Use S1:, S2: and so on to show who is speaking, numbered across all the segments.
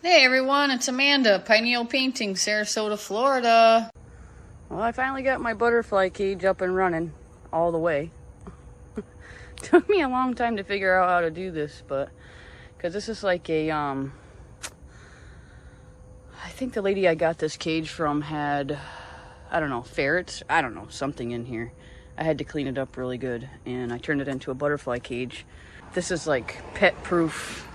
S1: Hey everyone, it's Amanda, Pineal Painting, Sarasota, Florida. Well, I finally got my butterfly cage up and running all the way. Took me a long time to figure out how to do this, but because this is like a I think the lady I got this cage from had, I don't know, ferrets, I don't know, something in here. I had to clean it up really good, and I turned it into a butterfly cage. This is like pet proof,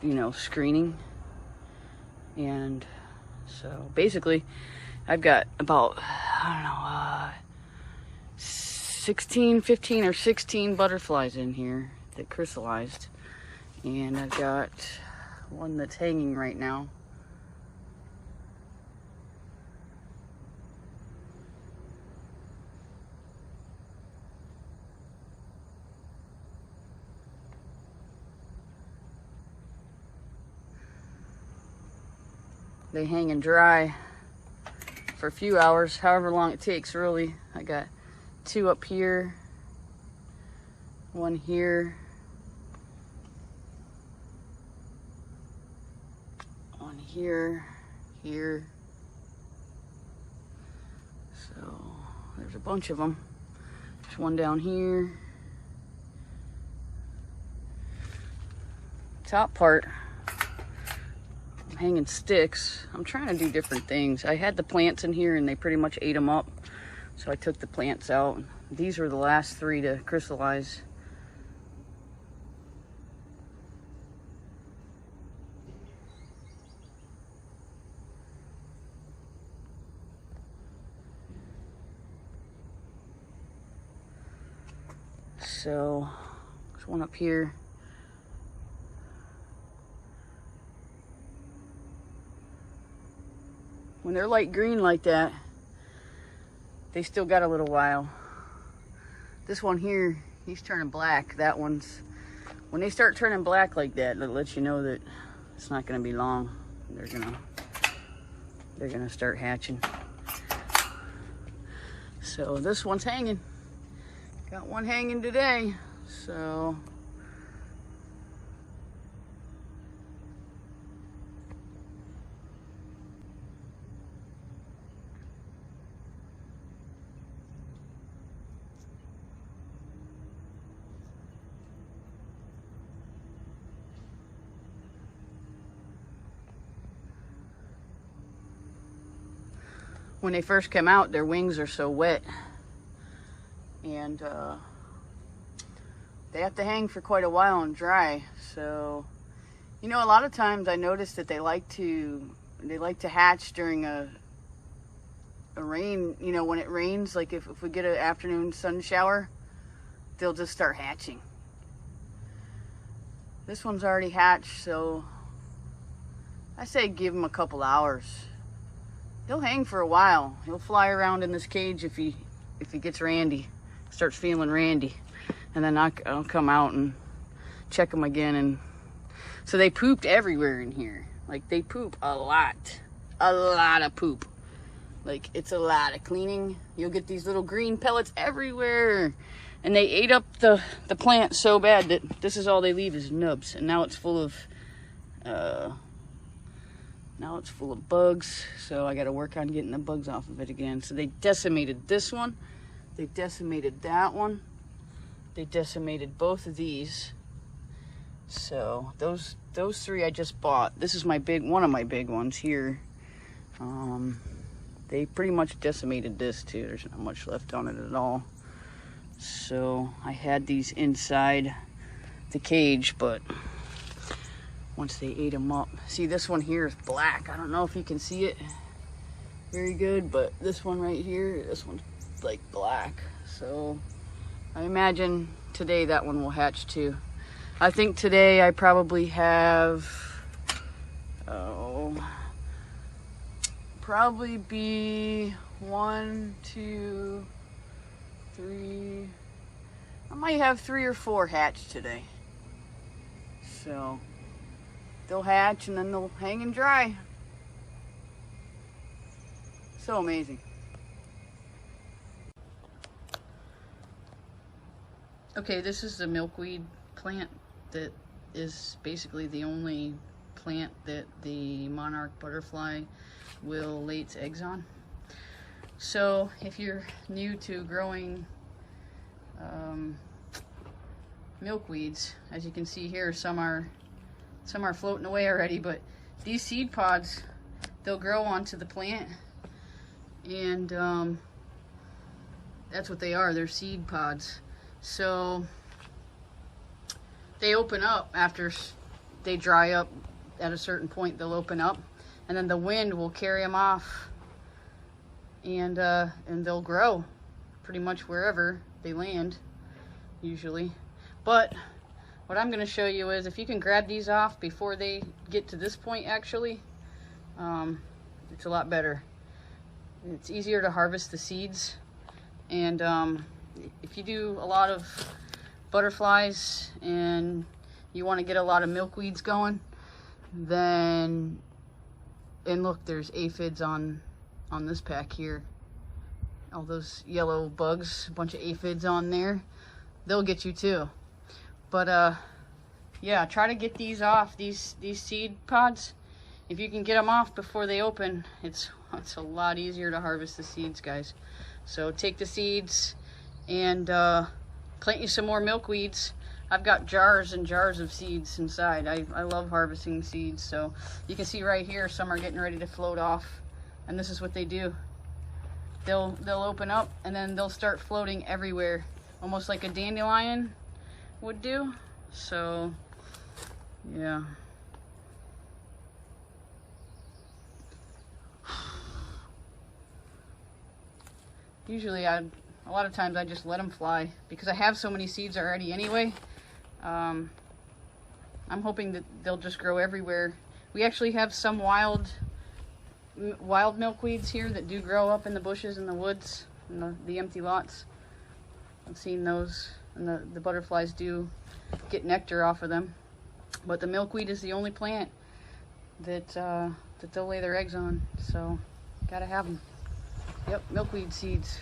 S1: you know, screening. And so basically I've got about, I don't know, 15 or 16 butterflies in here that crystallized, and I've got one that's hanging right now. They hang and dry for a few hours, however long it takes, really. I got 2 up here, 1 here, 1 here, here. So there's a bunch of them. There's 1 down here. Top part, hanging sticks. I'm trying to do different things. I had the plants in here and they pretty much ate them up, so I took the plants out. These were the last 3 to crystallize. So there's 1 up here. When they're light green like that, they still got a little while. This one here, he's turning black. That one's, when they start turning black like that, it lets you know that it's not gonna be long. They're gonna start hatching. So this one's hanging. Got 1 hanging today, so. When they first come out, their wings are so wet, and they have to hang for quite a while and dry. So, you know, a lot of times I notice that they like to hatch during a rain. You know, when it rains, like if we get an afternoon sun shower, they'll just start hatching. This one's already hatched, so I say give them a couple hours. He'll hang for a while. He'll fly around in this cage if he gets randy, starts feeling randy, and then I'll come out and check him again. And so they pooped everywhere in here. Like, they poop a lot of poop. Like, it's a lot of cleaning. You'll get these little green pellets everywhere, and they ate up the plant so bad that this is all they leave is nubs. And now it's full of bugs, so I got to work on getting the bugs off of it again. So they decimated this one, they decimated that one, they decimated both of these. So those 3 I just bought. This is one of my big ones here. They pretty much decimated this too. There's not much left on it at all. So I had these inside the cage, but once they ate them up. See, this one here is black. I don't know if you can see it very good, but this one right here, this one's like black. So I imagine today that one will hatch too. I think today I probably have, probably be 1, 2, 3. I might have 3 or 4 hatched today. So they'll hatch and then they'll hang and dry. So amazing. Okay, this is the milkweed plant that is basically the only plant that the monarch butterfly will lay its eggs on. So if you're new to growing milkweeds, as you can see here, some are floating away already, but these seed pods, they'll grow onto the plant, and that's what they are. They're seed pods. So they open up after they dry up. At a certain point, they'll open up, and then the wind will carry them off, and they'll grow pretty much wherever they land, usually. But what I'm going to show you is, if you can grab these off before they get to this point, actually, it's a lot better. It's easier to harvest the seeds, and if you do a lot of butterflies and you want to get a lot of milkweeds going, then, and look, there's aphids on this pack here. All those yellow bugs, a bunch of aphids on there. They'll get you too. But yeah, try to get these off, these seed pods. If you can get them off before they open, it's a lot easier to harvest the seeds, guys. So take the seeds and plant you some more milkweeds. I've got jars and jars of seeds inside. I love harvesting seeds. So you can see right here, some are getting ready to float off, and this is what they do. They'll open up, and then they'll start floating everywhere, almost like a dandelion would do. So yeah. Usually a lot of times I just let them fly because I have so many seeds already anyway. I'm hoping that they'll just grow everywhere. We actually have some wild milkweeds here that do grow up in the bushes in the woods, in the empty lots. I've seen those, and the butterflies do get nectar off of them. But the milkweed is the only plant that they'll lay their eggs on, so gotta have them. Yep, milkweed seeds.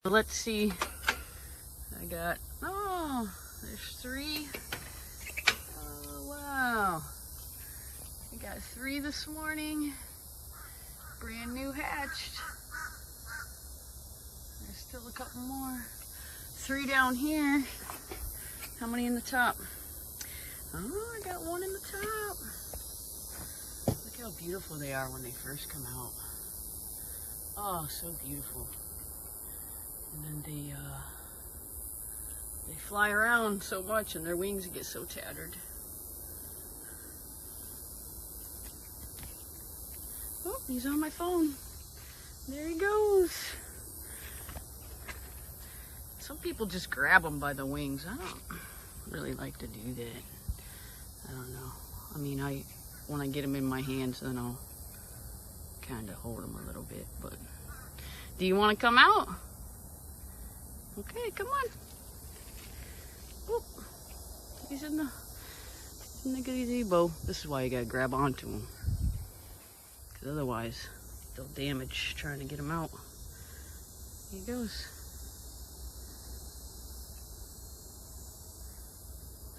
S1: Let's see. I got, oh, there's 3. Oh, wow. I got 3 this morning. Brand new hatched. There's still a couple more. 3 down here. How many in the top? Oh, I got 1 in the top. Look how beautiful they are when they first come out. Oh, so beautiful. And then they fly around so much, and their wings get so tattered. Oh, he's on my phone. There he goes. Some people just grab them by the wings. I don't really like to do that. I don't know. I mean, when I get them in my hands, then I'll kind of hold them a little bit. But do you want to come out? Okay, come on. Oop. He's in the gazebo. This is why you gotta grab onto him, because otherwise they'll damage trying to get him out. Here he goes.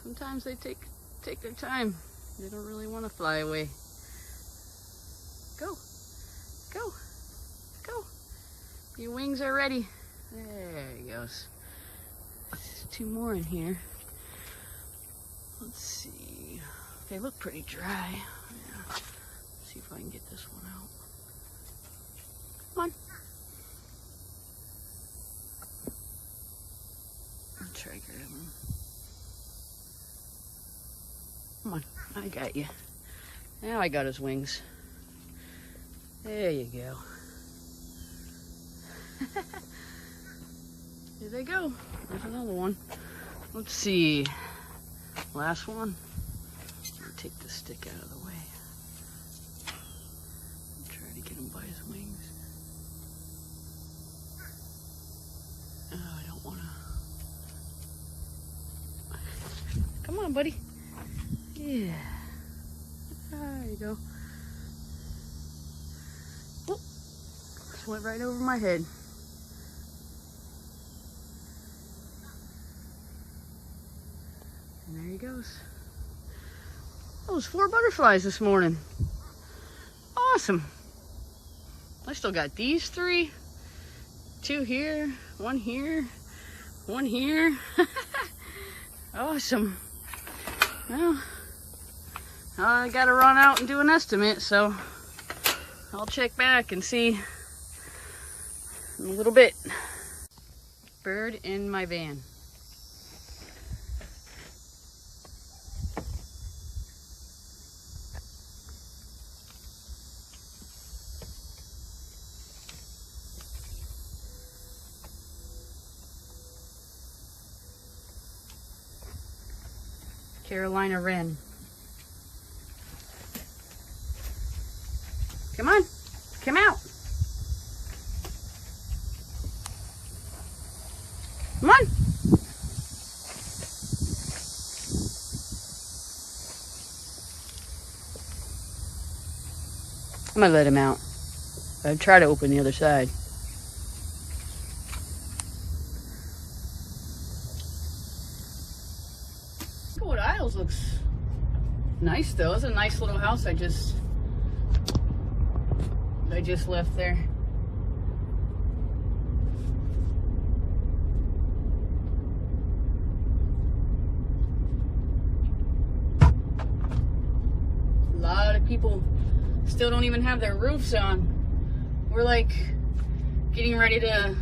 S1: Sometimes they take their time. They don't really want to fly away. Go, go, go. Your wings are ready. There he goes. There's 2 more in here. Let's see. They look pretty dry. Yeah. Let's see if I can get this one out. Come on. I'll try grabbing him. Come on. I got you. Now I got his wings. There you go. Here they go. There's another one. Let's see. Last one. I'll take the stick out of the way. Try to get him by his wings. Oh, I don't want to. Come on, buddy. Yeah. There you go. just went right over my head. And there he goes. Those 4 butterflies this morning. Awesome. I still got these 3. 2 here, 1 here, 1 here. Awesome. Well, I gotta run out and do an estimate, so I'll check back and see in a little bit. Bird in my van. Carolina wren. Come on, come out. Come on. I'm gonna let him out. I'll try to open the other side. Englewood Isles looks nice though. It's a nice little house I just left there. A lot of people still don't even have their roofs on. We're like getting ready to,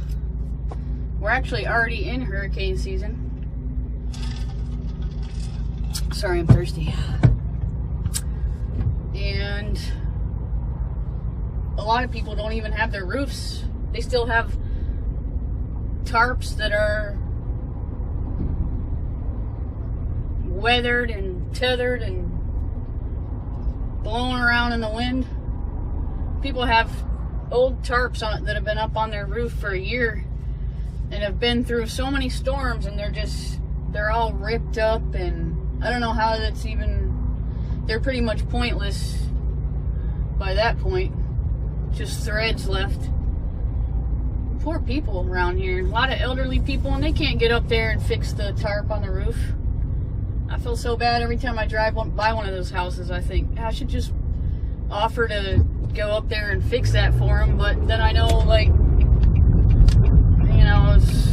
S1: we're actually already in hurricane season. Sorry, I'm thirsty. And a lot of people don't even have their roofs. They still have tarps that are weathered and tethered and blowing around in the wind. People have old tarps on it that have been up on their roof for a year and have been through so many storms, and they're all ripped up, and I don't know how that's even, they're pretty much pointless by that point. Just threads left. Poor people around here. A lot of elderly people, and they can't get up there and fix the tarp on the roof. I feel so bad every time I drive by one of those houses. I think I should just offer to go up there and fix that for them, but then I know, like, you know, it's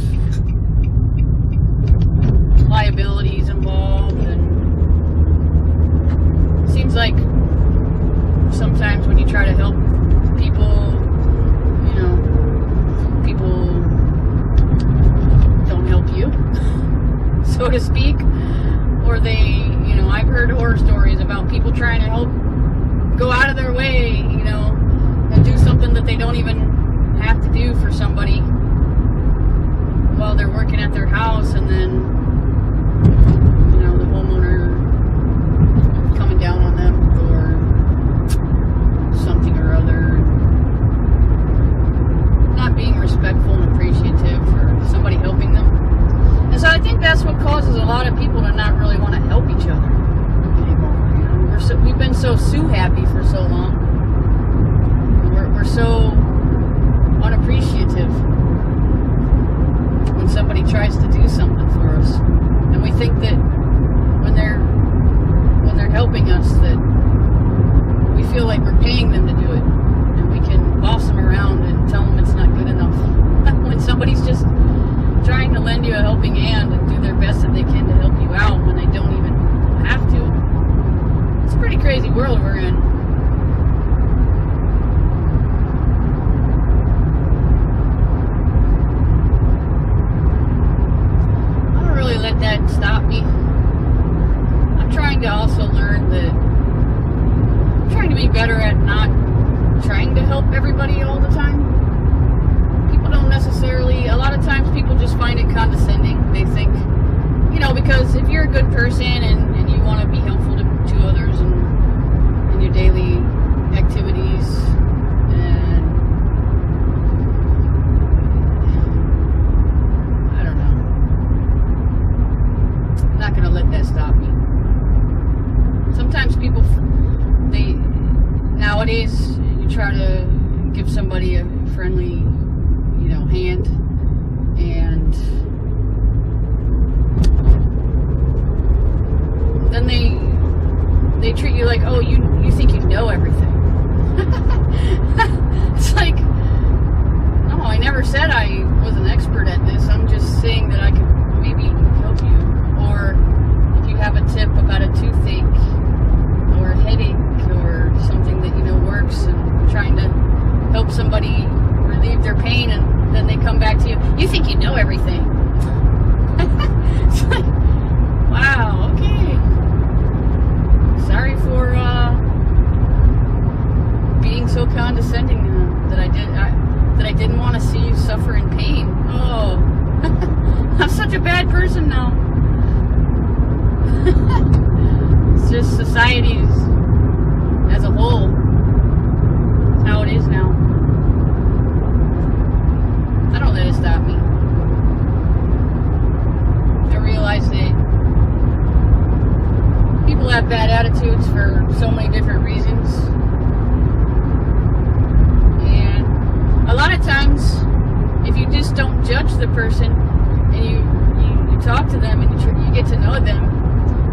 S1: liabilities involved, and it seems like sometimes when you try to help people, you know, people don't help you, so to speak, or they, you know, I've heard horror stories about people trying to help go out of their way, you know, and do something that they don't even have to do for somebody while they're working at their house, and then, you know, the homeowner coming down on them for something or other, not being respectful and appreciative for somebody helping them. And so I think that's what causes a lot of people to not really want to help each other anymore. You know, we've been so happy for so long. We're so unappreciative when somebody tries to do something for us, and we think that when they're helping us, that we feel like we're paying them to do it, and we can boss them around and tell them it's not good enough. When somebody's just trying to lend you a helping hand and do their best that they can to help you out when they don't even have to. It's a pretty crazy world we're in. I don't really let that stop me. I'm trying to also learn that I'm trying to be better at not trying to help everybody all the time. People don't necessarily, a lot of times people just find it condescending. They think, you know, because if you're a good person and you want to be helpful to others and in your daily activities, and I don't know, I'm not going to let that stop me. Sometimes people, nowadays, you try to give somebody a friendly, hand, and then they treat you like, oh, you think you know everything. It's like, no, I never said I was an expert at this. I'm just saying that I could maybe help you. Or if you have a tip about a toothache or a headache or something that works, and trying to help somebody relieve their pain, and then they come back to you, you think you know everything. It's like, wow, okay. Sorry for being so condescending that I didn't want to see you suffer in pain. Oh, I'm such a bad person now. It's just society's as a whole. It's how it is now. I don't let it stop me. I realize that people have bad attitudes for so many different reasons. And a lot of times, if you just don't judge the person, and you talk to them, and you get to know them,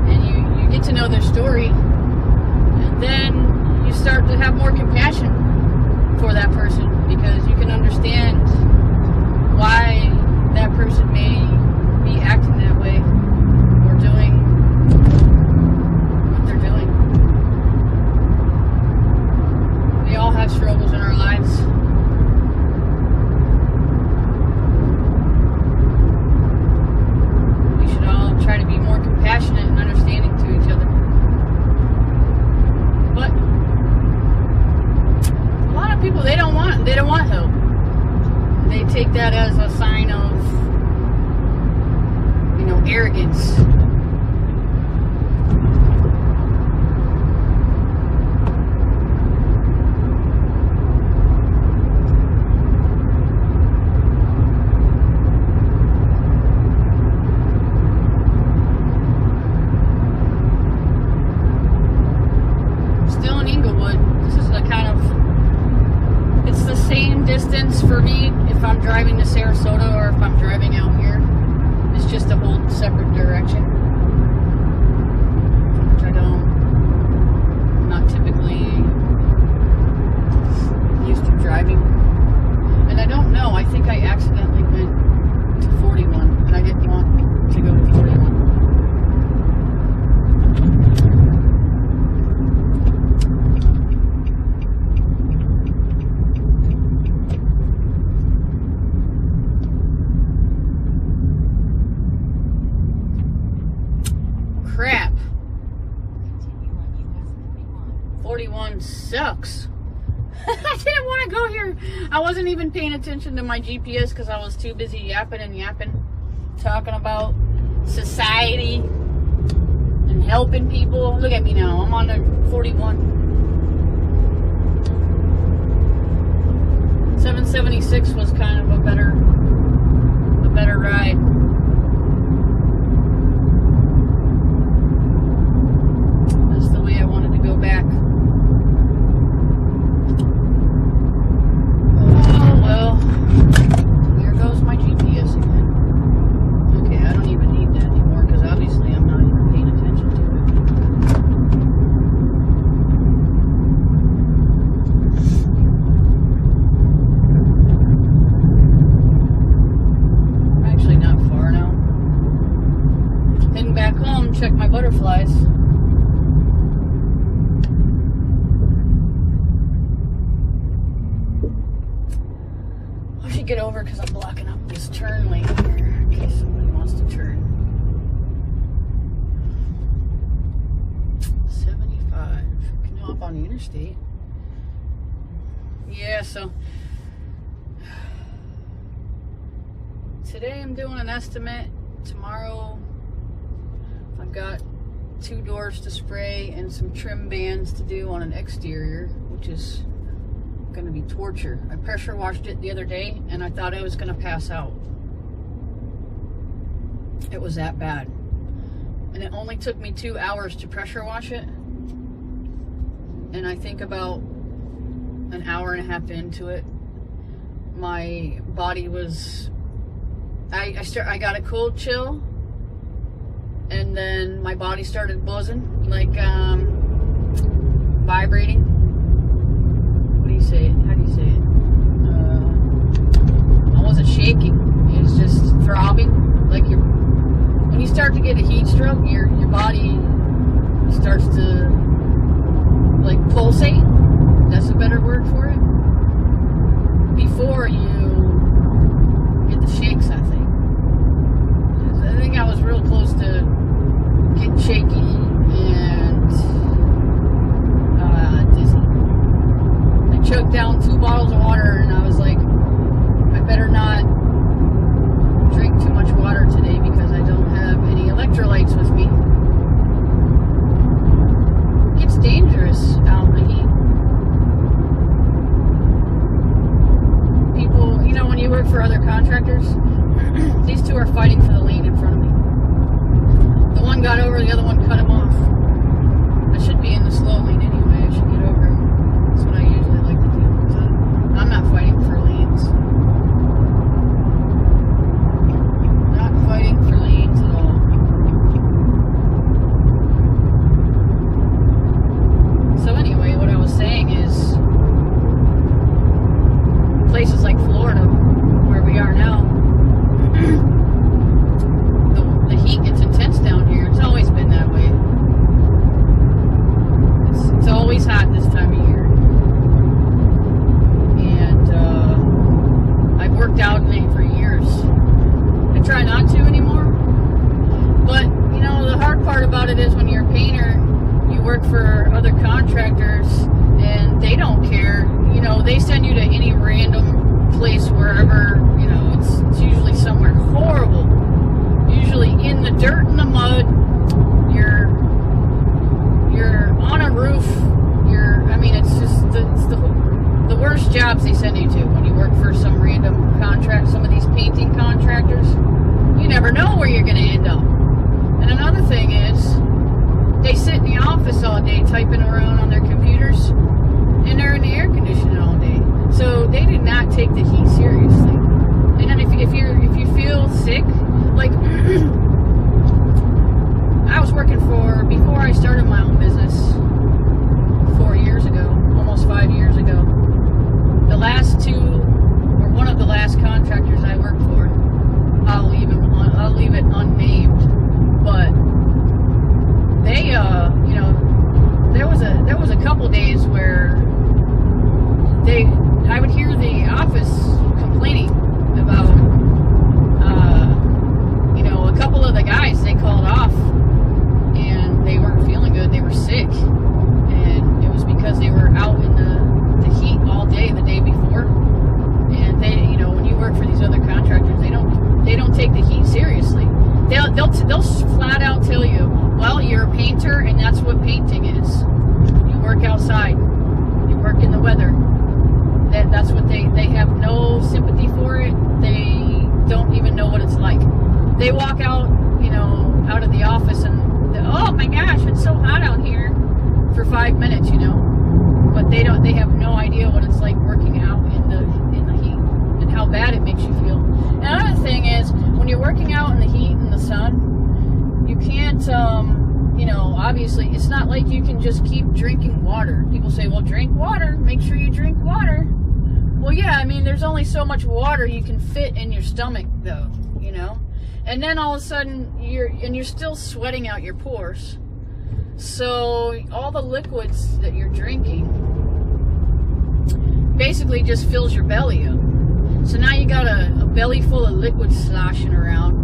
S1: and you get to know their story, and then you start to have more compassion for that person, because you can understand why that person may be acting that way or doing what they're doing. We all have struggles in our lives. We should all try to be more compassionate and understanding to each other. But a lot of people, they don't want help. They take that as a sign of, arrogance. Still in Englewood. This is it's the same distance for me if I'm driving to Sarasota or if I'm driving out here. It's just a whole separate direction, which I'm not typically used to driving. And I don't know, I think I accidentally went to 41, and I didn't want to go to 41. Crap. 41 sucks. I didn't want to go here. I wasn't even paying attention to my GPS because I was too busy yapping, talking about society and helping people. Look at me now. I'm on the 41. 776 was kind of a better ride. That's the way I wanted to go back. Oh well, here goes my GPS again. Okay, I don't even need that anymore because obviously I'm not even paying attention to it. I'm actually not far now. Heading back home, check my butterflies. I should get over because I'm blocking up this turn lane here in case somebody wants to turn. 75. Can hop on the interstate. Yeah, so today I'm doing an estimate. Tomorrow I've got 2 doors to spray and some trim bands to do on an exterior, which is going to be torture. I pressure washed it the other day and I thought I was going to pass out. It was that bad. And it only took me 2 hours to pressure wash it. And I think about an hour and a half into it, my body was, I got a cold chill, and then my body started buzzing, like vibrating. What do you say it? How do you say it? I wasn't shaking. It was just throbbing. Like when you start to get a heat stroke, your body starts to like pulsate. That's a better word for it. Before you get the shakes, I think I was real close to getting shaky and dizzy. I choked down 2 bottles of water, and I was like, I better not drink too much water today because I don't have any electrolytes with me. It gets dangerous out in the heat. People, you know, when you work for other contractors, these two are fighting for the lane in front of me. The one got over, the other one cut him off. I should be in the slow lane anyway. I should get over him. That's what I usually like to do. So I'm not fighting for lanes. Not fighting for lanes at all. So anyway, what I was saying is, places like Florida, where we are now, the heat gets intense down here. It's always been that way. It's always hot this time of year. And I've worked out in it for years. I try not to anymore. But, you know, the hard part about it is when you're a painter, you work for other contractors, and they don't care. You know, they send you to any random place wherever, you know, it's usually somewhere horrible. Usually in the dirt and the mud. You're on a roof. It's just the worst jobs they send you to when you work for some random contract, some of these painting contractors. You never know where you're going to end up. And another thing is, they sit in the office all day typing around on their computers, and they're in the air conditioning all day. So they did not take the heat seriously. And then if you feel sick, like I was working before I started my own business 4 years ago, almost 5 years ago. The last two, or one of the last contractors I worked for, I'll leave it unnamed, but they, you know, there was a couple days where I would hear the office complaining about, you know, a couple of the guys they called off, and they weren't feeling good. They were sick, and it was because they were out in the heat all day the day before. And they, you know, when you work for these other contractors, they don't take the heat seriously. They'll flat out tell you, well, you're a painter, and that's what painting is. You work outside. You work in the weather. That's what they have no sympathy for it. They don't even know what it's like. They walk out, you know, out of the office, and oh my gosh, it's so hot out here for 5 minutes, you know. But they have no idea what it's like working out in the heat and how bad it makes you feel. And another thing is, when you're working out in the heat and the sun, you can't, you know, obviously, it's not like you can just keep drinking water. People say, well, drink water. Make sure you drink water. Well, yeah, I mean, there's only so much water you can fit in your stomach, though, you know? And then all of a sudden, you're still sweating out your pores. So all the liquids that you're drinking basically just fills your belly up. So now you got a belly full of liquid sloshing around,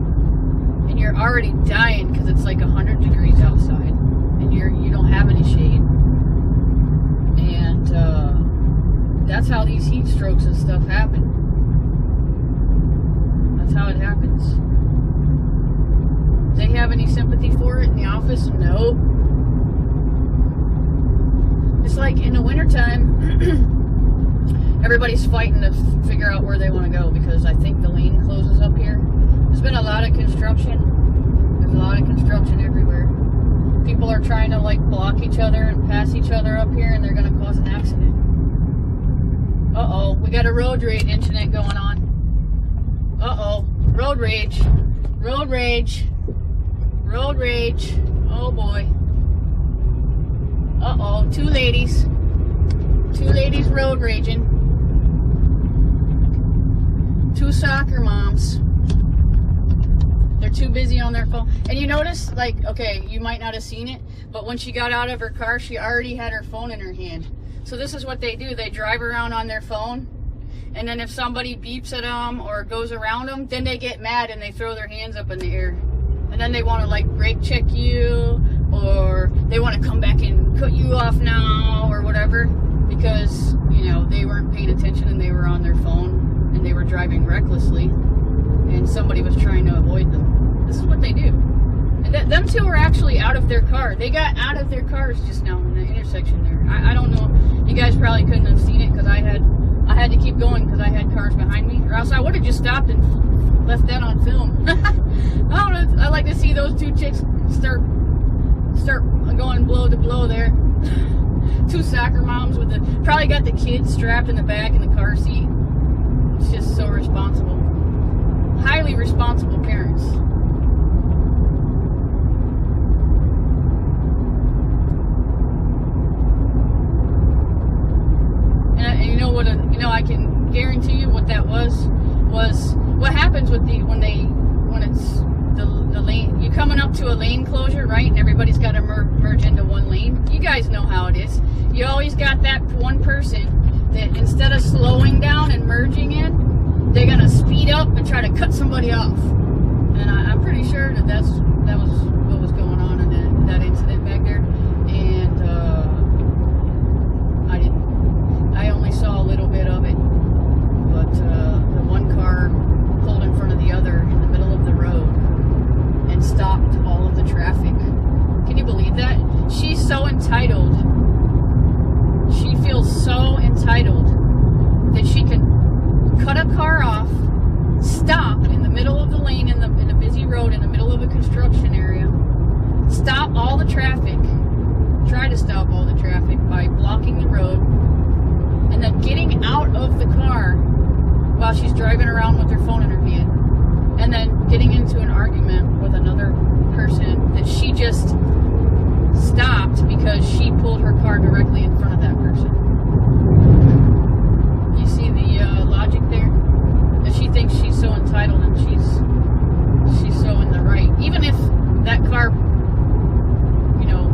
S1: and you're already dying because it's like 100 degrees outside, and you don't have any shade. And that's how these heat strokes and stuff happen. That's how it happens. Do they have any sympathy for it in the office? Nope. It's like in the wintertime, everybody's fighting to figure out where they want to go, because I think the lane closes up here. There's been a lot of construction. There's a lot of construction everywhere. People are trying to like block each other and pass each other up here, and they're going to cause an accident. Uh-oh, we got a road rage incident going on. Uh-oh, road rage. Road rage. Road rage. Oh boy. Uh-oh, two ladies. Two ladies road raging. Two soccer moms. They're too busy on their phone. And you notice, like, okay, you might not have seen it, but when she got out of her car, she already had her phone in her hand. So this is what they do. They drive around on their phone, and then if somebody beeps at them or goes around them, then they get mad and they throw their hands up in the air. And then they want to, like, brake check you, or they want to come back and cut you off now or whatever, because, you know, they weren't paying attention and they were on their phone and they were driving recklessly and somebody was trying to avoid them. This is what they do. And them two were actually out of their car. They got out of their cars just now in the intersection there. I don't know. You guys probably couldn't have seen it because I had to keep going because I had cars behind me, or else I would have just stopped and left that on film. I don't know. I like to see those two chicks start going blow to blow there. Two soccer moms with probably got the kids strapped in the back in the car seat. It's just so responsible. Highly responsible parents. And you know what? I can guarantee you what that was what happens with when it's the lane. You're coming up to a lane closure, right? And everybody's got to merge into one lane. You guys know how it is. You always got that one person that instead of slowing down and merging in, they're gonna speed up and try to cut somebody off. And I'm pretty sure that was what was going on in that incident back there. And I only saw a little bit of it, but the one car pulled in front of the other in the middle of the road and stopped all of the traffic. Can you believe that? She's so entitled. She feels so entitled that she can cut a car off, stop in the middle of the lane in a busy road in the middle of a construction area, stop all the traffic, try to stop all the traffic by blocking the road, and then getting out of the car while she's driving around with her phone in her hand, and then getting into an argument with another person that she just stopped because she pulled her car directly in front of that person. You see the logic there? That she thinks she's so entitled and she's so in the right. Even if that car, you know,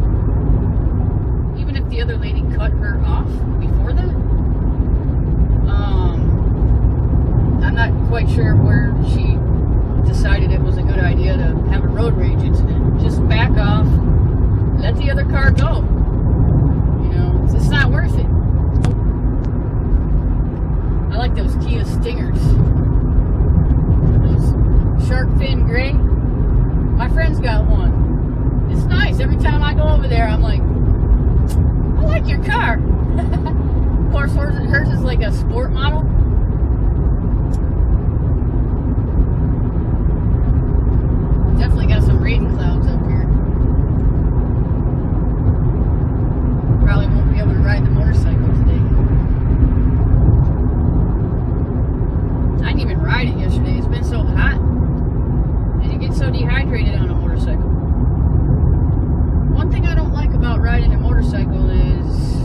S1: even if the other lady cut her off before that, I'm not quite sure where she decided it was a good idea to have a road rage incident. Just back off, let the other car go. You know, it's not worth it. I like those Kia Stingers. Those shark fin gray. My friend's got one. It's nice. Every time I go over there, I'm like, I like your car. Of course, hers is like a sport model. Definitely got some rain clouds up here. Probably won't be able to ride the motorcycle today. I didn't even ride it yesterday. It's been so hot. And you get so dehydrated on a motorcycle. One thing I don't like about riding a motorcycle is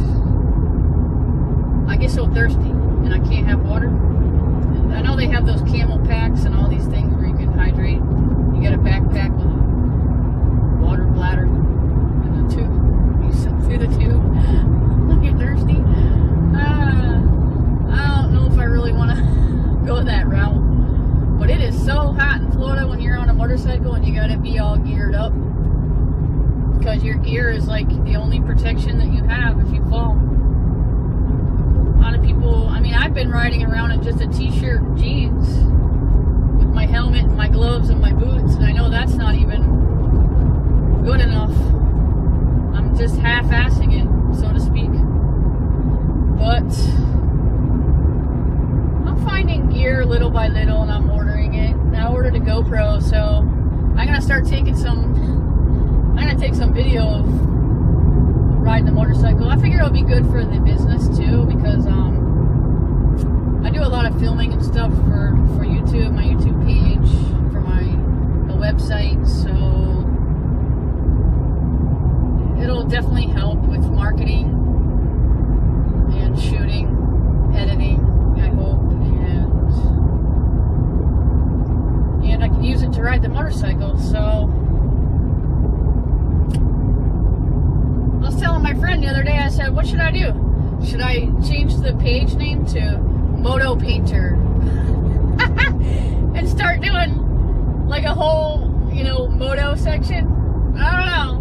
S1: I get so thirsty and I can't have water. I know they have those camel packs and all these things where you can hydrate. You get a backpack with a water bladder and a tube. You sit through the tube when you're thirsty. I don't know if I really want to go that route. But it is so hot in Florida when you're on a motorcycle and you gotta be all geared up. Because your gear is like the only protection that you have if you fall. A lot of people, I mean, I've been riding around in just a t-shirt and jeans with my helmet and my gloves and my boots, and I know that's not even good enough. I'm just half-assing it, so to speak. But I'm finding gear little by little, and I'm ordering it. And I ordered a GoPro, so I'm gonna start taking take some video of riding the motorcycle. I figure it'll be good for the business too, because I do a lot of filming and stuff for YouTube, my YouTube page, for the website, so it'll definitely help with marketing and shooting, editing, I hope, and I can use it to ride the motorcycle. So I was telling my friend the other day, I said, what should I do? Should I change the page name to Moto Painter and start doing like a whole, moto section? I don't know.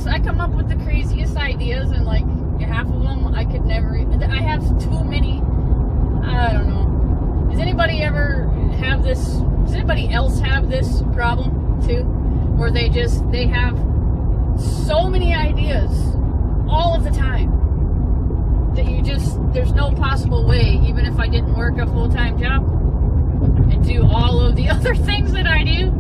S1: I come up with the craziest ideas, and like half of them I could never. I have too many. I don't know. Does anybody else have this problem too, where they have so many ideas all of the time that there's no possible way, even if I didn't work a full-time job and do all of the other things that I do,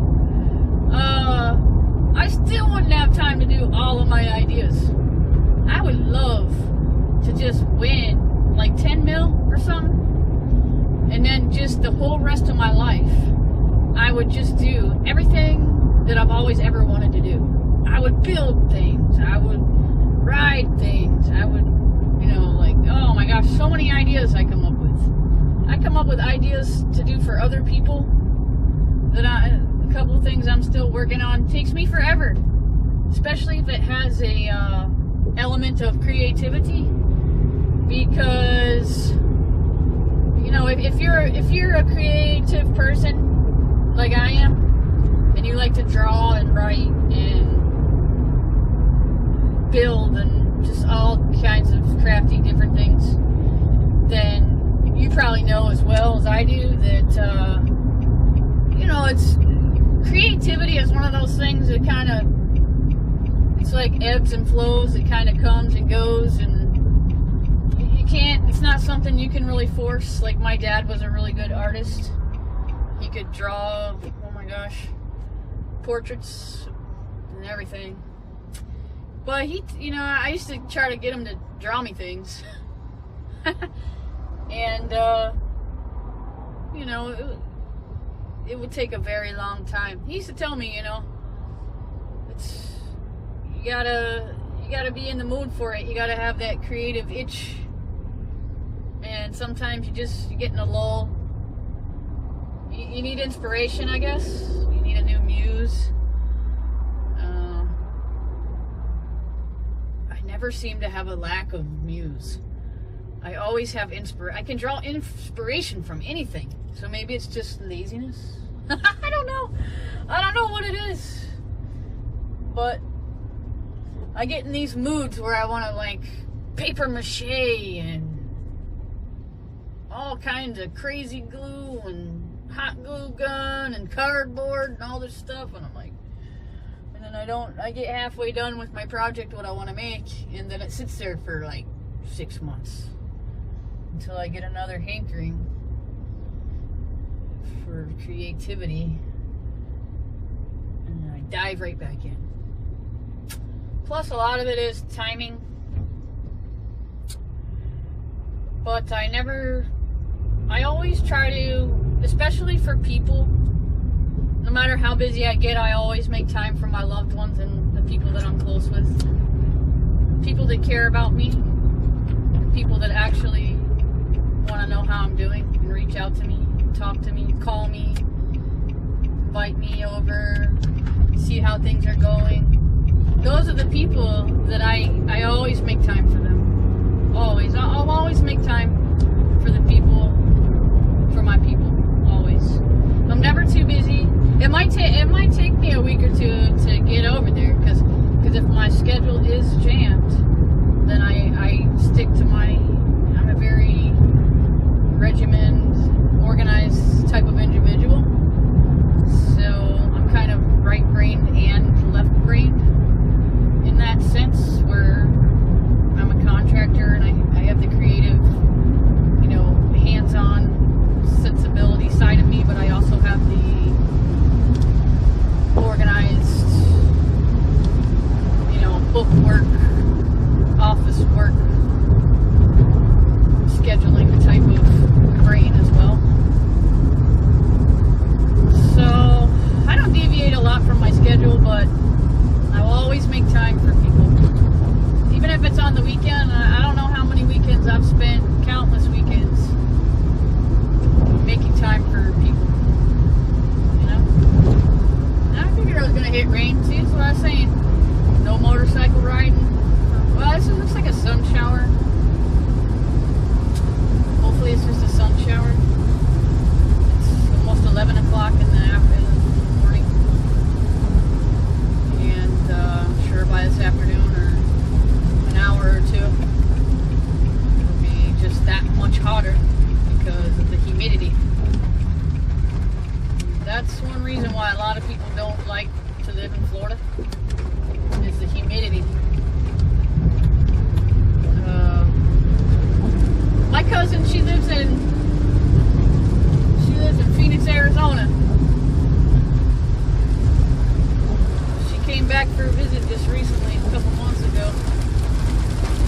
S1: I still wouldn't have time to do all of my ideas. I would love to just win like 10 mil or something, and then just the whole rest of my life I would just do everything that I've always ever wanted to do. I would build things, I would ride things, I would, oh my gosh, so many ideas I come up with. I come up with ideas to do for other people a couple things I'm still working on. It takes me forever, especially if it has a element of creativity, because if you're a creative person like I am, and you like to draw and write and build and just all kinds of crafty different things, then you probably know as well as I do that it's creativity is one of those things that it's like ebbs and flows. It kind of comes and goes, and it's not something you can really force. Like my dad was a really good artist. He could draw, oh my gosh, portraits and everything. But I used to try to get him to draw me things. And, it would take a very long time. He used to tell me, you gotta be in the mood for it. You gotta have that creative itch. And sometimes you get in a lull. You need inspiration, I guess. You need a new muse. I never seem to have a lack of muse. I always have I can draw inspiration from anything. So maybe it's just laziness. I don't know. I don't know what it is. But I get in these moods where I want to paper mache and all kinds of crazy glue and hot glue gun and cardboard and all this stuff, and I'm like, and then I get halfway done with my project, what I want to make, and then it sits there for 6 months until I get another hankering for creativity, and then I dive right back in. Plus a lot of it is timing, but I always try to, especially for people, no matter how busy I get, I always make time for my loved ones and the people that I'm close with. People that care about me. People that actually want to know how I'm doing and reach out to me, talk to me, call me, invite me over, see how things are going. Those are the people that I always make time for them. Always. I'll always make time for the people, for my people, always. I'm never too busy. It might take me a week or two to get over there, because if my schedule is jammed, then I stick to I'm a very regimented, organized type of individual. So I'm kind of right-brained and left-brained in that sense, where I'm a contractor and I have the creative live in Florida is the humidity. My cousin, she lives in Phoenix, Arizona. She came back for a visit just recently, a couple months ago.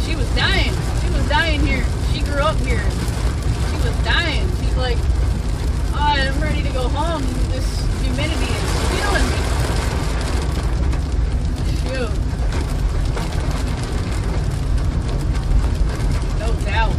S1: She was dying. She was dying here. She grew up here. She was dying. She's like, oh, I'm ready to go home. This humidity is killing me. Shoot. No doubt.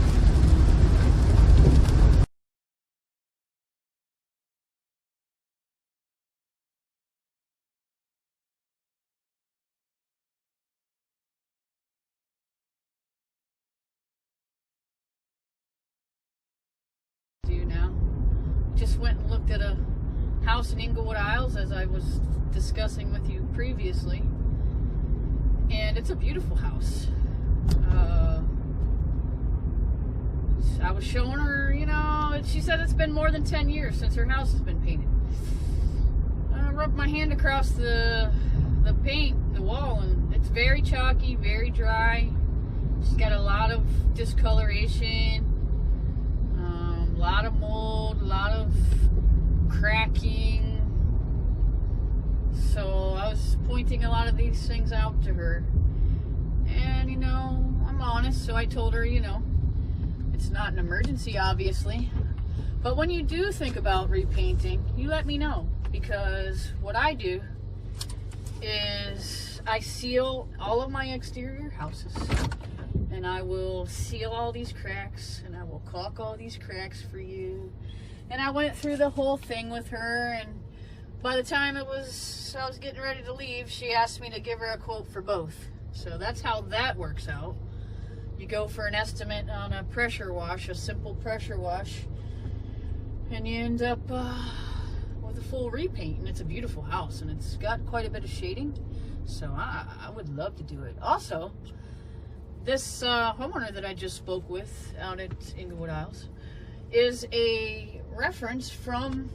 S1: Now, just went and looked at a house in Englewood Isles, as I was discussing with you previously, and it's a beautiful house. I was showing her, you know, she said it's been more than 10 years since her house has been painted. I rubbed my hand across the paint, the wall, and it's very chalky, very dry. She's got a lot of discoloration, a lot of mold, a lot of cracking. So I was pointing a lot of these things out to her, and you know, I'm honest, so I told her, you know, it's not an emergency, obviously, but when you do think about repainting, you let me know, because what I do is I seal all of my exterior houses, and I will seal all these cracks, and I will caulk all these cracks for you. And I went through the whole thing with her, and by the time I was getting ready to leave, she asked me to give her a quote for both. So that's how that works out. You go for an estimate on a pressure wash, a simple pressure wash, and you end up with a full repaint. And it's a beautiful house, and it's got quite a bit of shading, so I would love to do it. Also, this homeowner that I just spoke with out at Englewood Isles is a reference from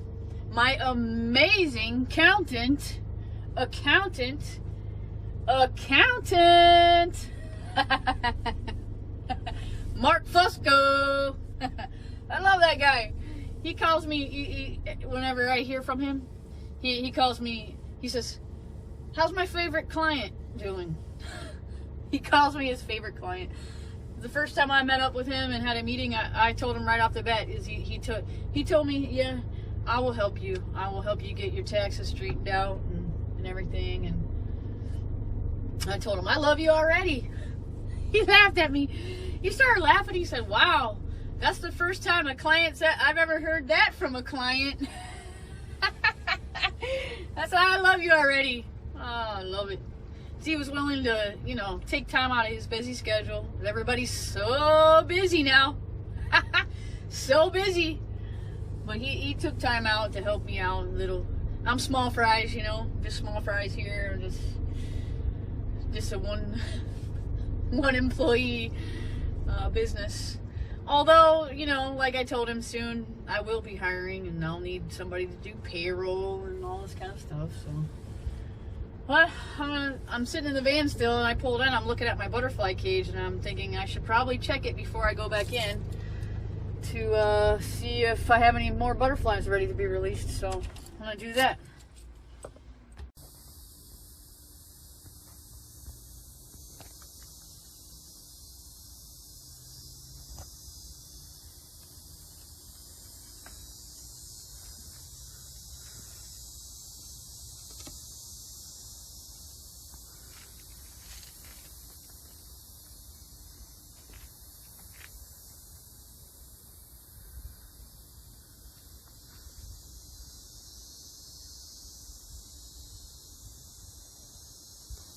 S1: my amazing accountant, Mark Fusco. I love that guy. He calls me, whenever I hear from him, he calls me, he says, how's my favorite client doing? He calls me his favorite client. The first time I met up with him and had a meeting, I told him right off the bat, is he told me, yeah, I will help you. I will help you get your taxes straightened out and everything. And I told him, I love you already. He laughed at me. He started laughing. He said, wow, that's the first time a client said I've ever heard that from a client. That's why I love you already. Oh, I love it. He was willing to, you know, take time out of his busy schedule. Everybody's so busy now. So busy. But he took time out to help me out a little. I'm small fries, you know, just small fries here, just a one employee business. Although, you know, like I told him, soon I will be hiring, and I'll need somebody to do payroll and all this kind of stuff. So, well, I'm sitting in the van still, and I pulled in. I'm looking at my butterfly cage, and I'm thinking I should probably check it before I go back in to see if I have any more butterflies ready to be released. So I'm gonna do that.